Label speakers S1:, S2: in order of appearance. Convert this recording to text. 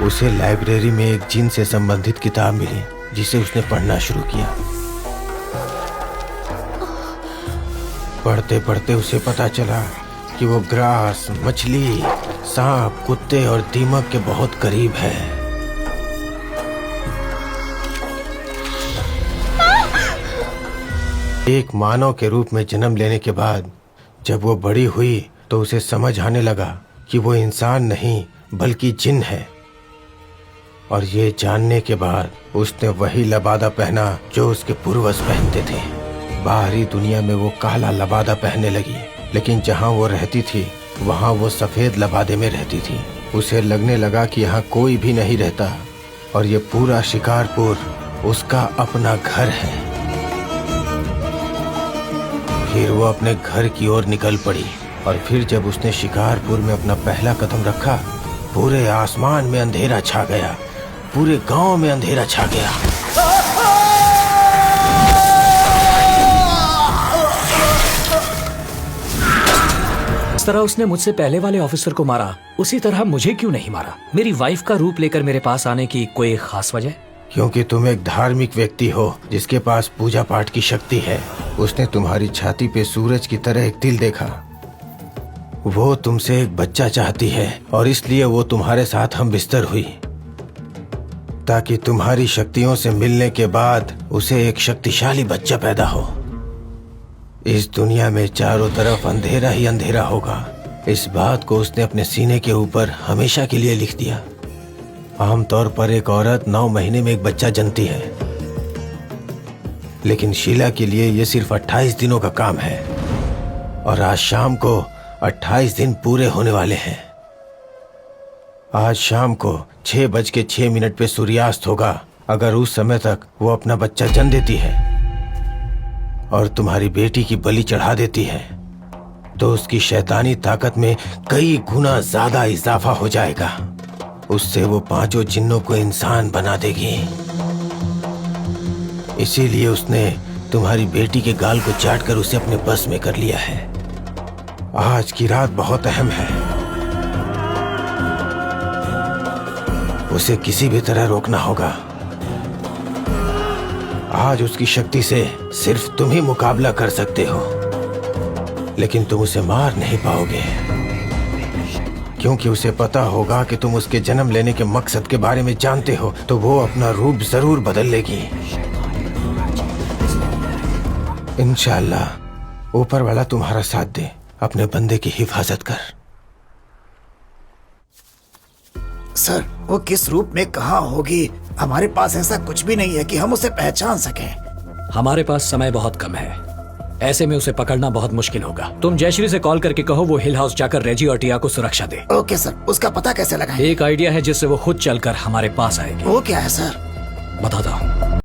S1: उसे लाइब्रेरी में एक जिन से संबंधित किताब मिली जिसे उसने पढ़ना शुरू किया। पढ़ते पढ़ते उसे पता चला कि वो ग्रास, मछली, सांप, कुत्ते और दीमक के बहुत करीब है। एक मानव के रूप में जन्म लेने के बाद जब वो बड़ी हुई तो उसे समझ आने लगा कि वो इंसान नहीं बल्कि जिन है। और ये जानने के बाद उसने वही लबादा पहना जो उसके पूर्वज पहनते थे। बाहरी दुनिया में वो काला लबादा पहनने लगी, लेकिन जहाँ वो रहती थी वहाँ वो सफेद लबादे में रहती थी। उसे लगने लगा कि यहाँ कोई भी नहीं रहता और ये पूरा शिकारपुर उसका अपना घर है। फिर वो अपने घर की ओर निकल पड़ी और फिर जब उसने शिकारपुर में अपना पहला कदम रखा, पूरे आसमान में अंधेरा छा गया, पूरे गांव में अंधेरा छा गया।
S2: जिस तरह उसने मुझसे पहले वाले ऑफिसर को मारा, उसी तरह मुझे क्यों नहीं मारा? मेरी वाइफ का रूप लेकर मेरे पास आने की कोई खास वजह?
S1: क्योंकि तुम एक धार्मिक व्यक्ति हो जिसके पास पूजा पाठ की शक्ति है। उसने तुम्हारी छाती पे सूरज की तरह एक तिल देखा। वो तुमसे एक बच्चा चाहती है और इसलिए वो तुम्हारे साथ हम बिस्तर हुई, ताकि तुम्हारी शक्तियों से मिलने के बाद उसे एक शक्तिशाली बच्चा पैदा हो। इस दुनिया में चारों तरफ अंधेरा ही अंधेरा होगा। इस बात को उसने अपने सीने के ऊपर हमेशा के लिए लिख दिया। आमतौर पर एक औरत 9 महीने में एक बच्चा जनती है, लेकिन शीला के लिए यह सिर्फ 28 दिनों का काम है और आज शाम को 28 दिन पूरे होने वाले हैं। आज शाम को 6:06 पे सूर्यास्त होगा। अगर उस समय तक वो अपना बच्चा जन्म देती है और तुम्हारी बेटी की बलि चढ़ा देती है तो उसकी शैतानी ताकत में कई गुना ज्यादा इजाफा हो जाएगा। उससे वो 5 जिन्नों को इंसान बना देगी। इसीलिए उसने तुम्हारी बेटी के गाल को चाटकर उसे अपने बस में कर लिया है। आज की रात बहुत अहम है। उसे किसी भी तरह रोकना होगा। आज उसकी शक्ति से सिर्फ तुम ही मुकाबला कर सकते हो, लेकिन तुम उसे मार नहीं पाओगे, क्योंकि उसे पता होगा कि तुम उसके जन्म लेने के मकसद के बारे में जानते हो, तो वो अपना रूप जरूर बदल लेगी। इंशाअल्लाह ऊपर वाला तुम्हारा साथ दे। अपने बंदे की हिफाजत कर।
S3: सर, वो किस रूप में कहाँ होगी? हमारे पास ऐसा कुछ भी नहीं है कि हम उसे पहचान सकें।
S2: हमारे पास समय बहुत कम है, ऐसे में उसे पकड़ना बहुत मुश्किल होगा। तुम जयश्री से कॉल करके कहो वो हिल हाउस जाकर रेजी और टिया को सुरक्षा दे।
S3: ओके सर, उसका पता कैसे लगाएं?
S2: एक आइडिया है जिससे वो खुद चलकर हमारे पास आएगी।
S3: वो क्या है सर?
S2: बता दो।